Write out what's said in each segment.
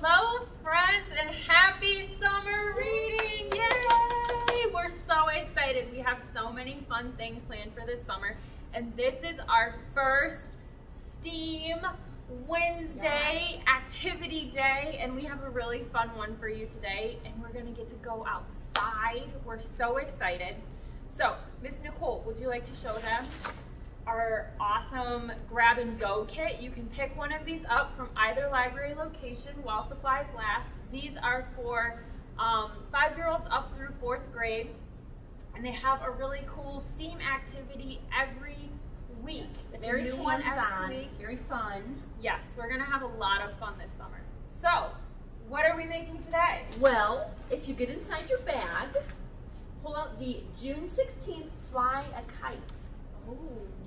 Hello, friends, and happy summer reading! Yay! We're so excited. We have so many fun things planned for this summer, and this is our first STEAM Wednesday activity day, and we have a really fun one for you today, and we're gonna get to go outside. We're so excited. So, Miss Nicole, would you like to show them our awesome grab and go kit? You can pick one of these up from either library location while supplies last. These are for 5-year-olds up through 4th grade, and they have a really cool STEAM activity every week. It's very hands-on, very fun. Yes, we're gonna have a lot of fun this summer. So, what are we making today? Well, if you get inside your bag, pull out the June 16th Fly a Kite. Oh,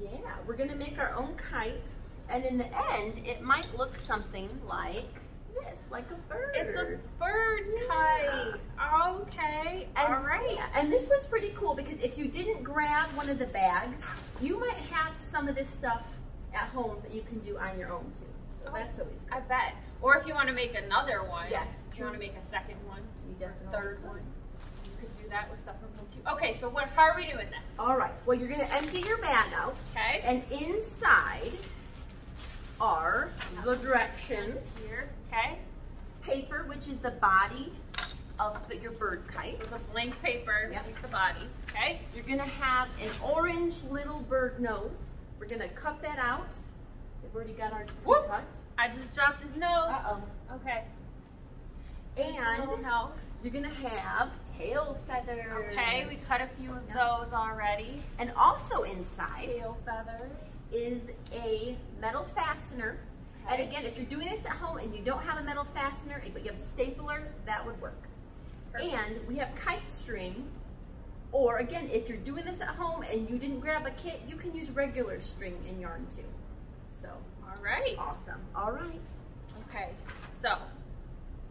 yeah, we're gonna make our own kite, and in the end, it might look something like this, like a bird. It's a bird kite. Okay, and, all right. Yeah, and this one's pretty cool because if you didn't grab one of the bags, you might have some of this stuff at home that you can do on your own too. So that's always good. I bet. Or if you want to make another one. Yes. If you want to make a second one, you definitely third could. one. You could do that with stuff from home too. Okay, so how are we doing this? All right. Well, you're gonna empty your bag out. Okay. And inside are the directions. Here. Okay. Paper, which is the body of your bird kite. This is a blank paper. Yep. It's the body. Okay. You're gonna have an orange little bird nose. We're gonna cut that out. We've already got ours pre-cut. I just dropped his nose. Uh-oh. Okay. And nose. you're gonna have tail feathers. Okay, we cut a few of those already. And also inside Tail feathers is a metal fastener. Okay. And again, if you're doing this at home and you don't have a metal fastener, but you have a stapler, that would work. Perfect. And we have kite string. Or again, if you're doing this at home and you didn't grab a kit, you can use regular string and yarn too. So, all right. Awesome. All right. Okay, so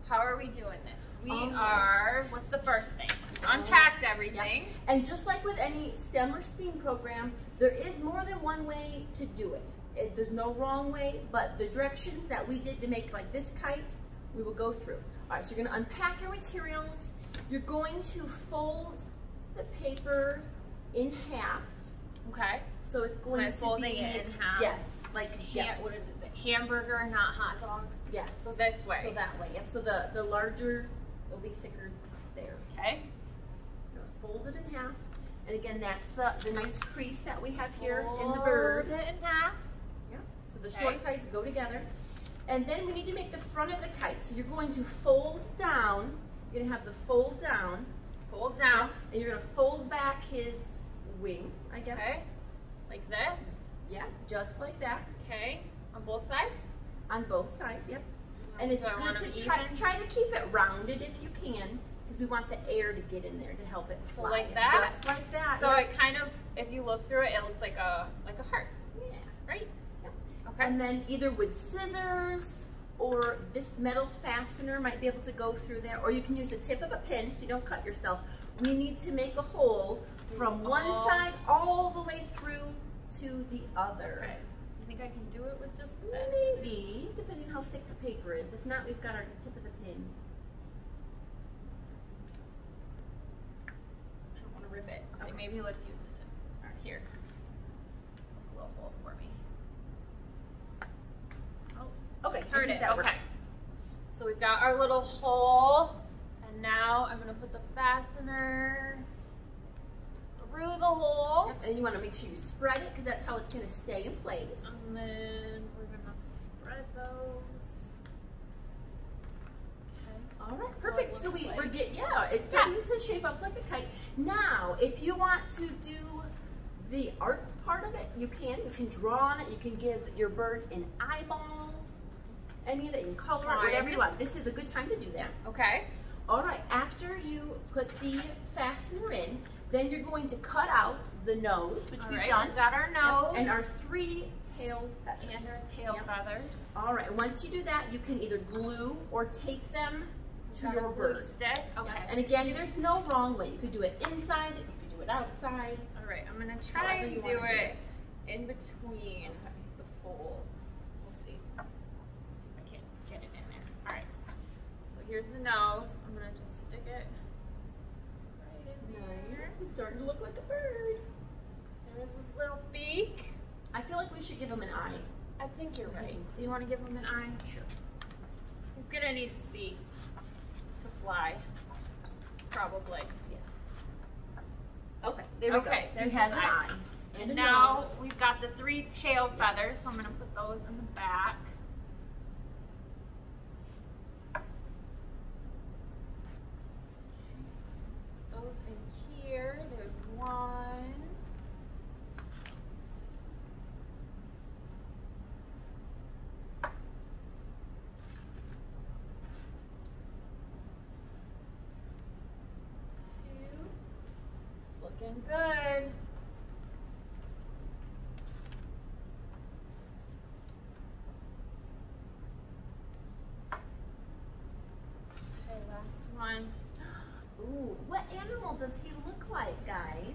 how are we doing this? We All right. are, what's the first thing? We unpacked everything. Yep. And just like with any STEM or STEAM program, there is more than one way to do it. There's no wrong way, but the directions that we did to make like this kite, we will go through. All right, so you're gonna unpack your materials. You're going to fold the paper in half. Okay. So it's going to folding be it in half. Yes, like What is it? Hamburger, not hot dog. Yes. So this way. So that way. Yep. So the larger will be thicker there. Okay. Fold it in half. And again, that's the nice crease that we have here in the bird. Fold it in half. Yeah. So the short sides go together. And then we need to make the front of the kite. So you're going to fold down. You're going to have the fold down. Fold down. And you're going to fold back his wing, I guess. Okay. Like this. Yeah, just like that. Okay. On both sides? On both sides, yep. And it's good to try to keep it rounded if you can, because we want the air to get in there to help it fly. So like that? Just like that. So it kind of, if you look through it, it looks like a heart. Yeah. Right? Yep. Okay. And then either with scissors or this metal fastener might be able to go through there, or you can use the tip of a pin so you don't cut yourself. We need to make a hole from one side all the way through to the other. Okay. You think I can do it with just this? Maybe, depending how thick the paper is. If not, we've got our tip of the pin. I don't want to rip it. Okay, maybe let's use the tip. All right, here. Make a little hole for me. Oh, Okay, heard it. that Okay. worked. So we've got our little hole, and now I'm going to put the fastener through the hole. Yep, and you want to make sure you spread it because that's how it's going to stay in place. And then we're going to spread those. Okay. All right, perfect. So we're getting, it's Yeah. starting to shape up like a kite. Now, if you want to do the art part of it, you can. You can draw on it. You can give your bird an eyeball, any of that. You can color it, whatever you want. This is a good time to do that. Okay. All right, after you put the fastener in, then you're going to cut out the nose, which we've done. We've got our nose. And our 3 tail feathers. And our tail feathers. All right, once you do that, you can either glue or tape them to your glue bird. stick. Okay. Yep. And again, there's no wrong way. You could do it inside, you could do it outside. All right, I'm gonna try However and you do wanna do it in between the folds. We'll see. I can't get it in there. All right. here's the nose. I'm gonna just stick it right in there. He's starting to look like a bird. There's his little beak. I feel like we should give him an eye. I think you're right. So you want to give him an eye? Sure. He's gonna need to see to fly, probably. Yeah. Okay, there we go. He has an eye. And now we've got the 3 tail feathers, so I'm gonna put those in the back. Those in here. There's 1. Looking good. Okay, last one. Ooh, what animal does he look like, guys?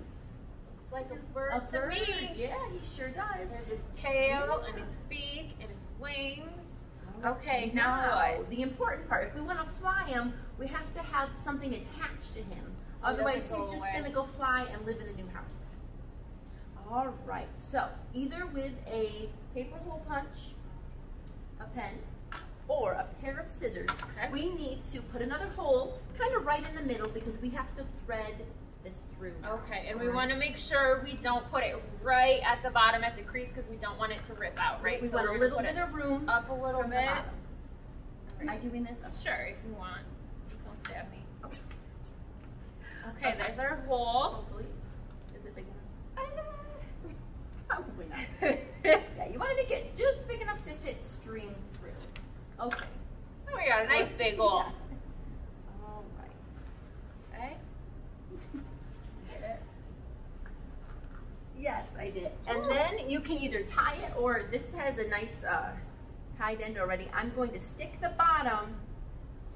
Looks like a bird to me. Yeah, he sure does. There's his tail and his beak and his wings. Okay, now what? The important part, if we want to fly him, we have to have something attached to him. So otherwise, he's just going to go fly and live in a new house. All right, so either with a paper hole punch, a pen, or a pair of scissors, we need to put another hole kind of right in the middle because we have to thread this through. Okay, and we want to make sure we don't put it right at the bottom at the crease because we don't want it to rip out, right? We want a little bit of room up a little bit. Am I doing this? Sure, if you want. Just don't stab me. Okay, there's our hole. Hopefully. Is it big enough? Probably not. Yeah, you want to make it just big enough to fit stream through. Okay. Oh, we got a nice big hole. Yeah. All right. Okay. Get it? Yes, I did. And then you can either tie it, or this has a nice tied end already. I'm going to stick the bottom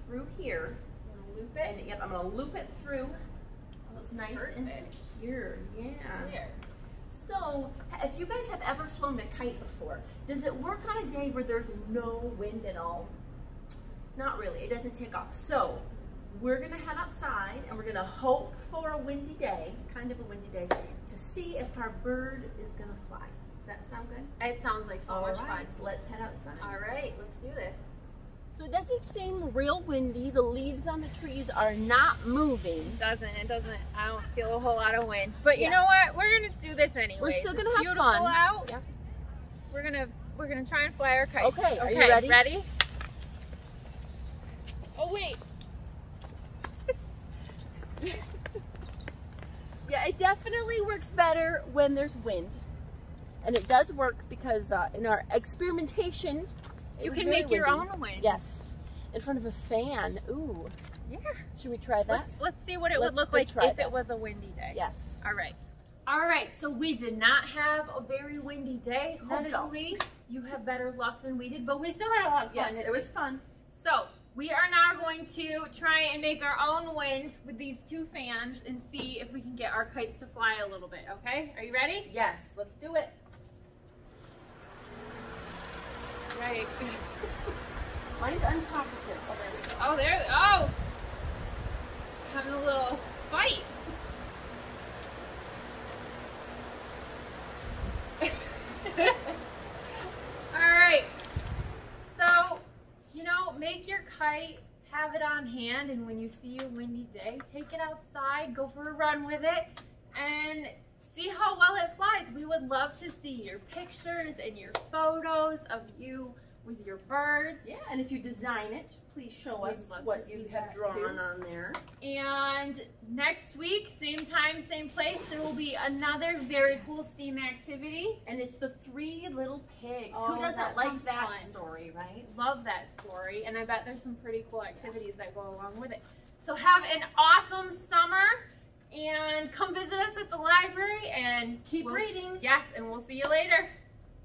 through here. I'm gonna loop it. And yep, I'm going to loop it through so it's nice and secure. Yeah. Here. So, if you guys have ever flown a kite before, does it work on a day where there's no wind at all? Not really. It doesn't take off. So, we're going to head outside and we're going to hope for a windy day, kind of a windy day, to see if our bird is going to fly. Does that sound good? It sounds like so much fun. Let's head outside. All right, let's do this. So it doesn't seem real windy. The leaves on the trees are not moving. It doesn't. I don't feel a whole lot of wind. But you know what? We're gonna do this anyway. We're still gonna have beautiful fun. Out. Yeah. We're gonna try and fly our kite. Okay. Are you ready? Ready? Oh wait. Yeah, it definitely works better when there's wind. And it does work because in our experimentation, you can make your own wind. Yes. In front of a fan. Ooh. Yeah. Should we try that? Let's see what it would look like if it was a windy day. Yes. All right. All right. So we did not have a very windy day. Not at all. Hopefully you have better luck than we did, but we still had a lot of fun. Yes, it was fun. So we are now going to try and make our own wind with these 2 fans and see if we can get our kites to fly a little bit. Okay? Are you ready? Yes. Let's do it. Right. Mine's uncooperative. Oh, there we go. Oh, there. Oh! Having a little fight. Alright. So, you know, make your kite, have it on hand, and when you see a windy day, take it outside, go for a run with it, and see how well it flies. We would love to see your pictures and your photos of you with your birds. Yeah, and if you design it, please show us what you have drawn on there. And next week, same time, same place, there will be another very cool STEAM activity. And it's the 3 little pigs. Oh, who doesn't that like sounds that fun. story, right? Love that story, and I bet there's some pretty cool activities that go along with it. So have an awesome summer, and come visit us at the library, and keep reading. Yes, and we'll see you later.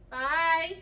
Bye.